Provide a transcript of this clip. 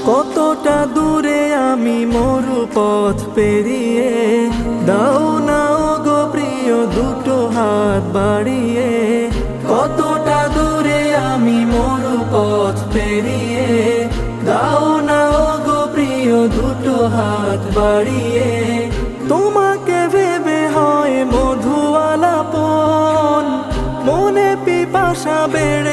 কতটা দূরে আমি মরু পথ পেরিয়ে, দাও না গো প্রিয় দুটো হাত বাড়িয়ে। কতটা দূরে আমি মরু পথ পেরিয়ে, দাও না গো প্রিয় দুটো হাত বাড়িয়ে। তোমাকে ভেবে হয় মধু আলাপন, মনে পিপাসা বেড়ে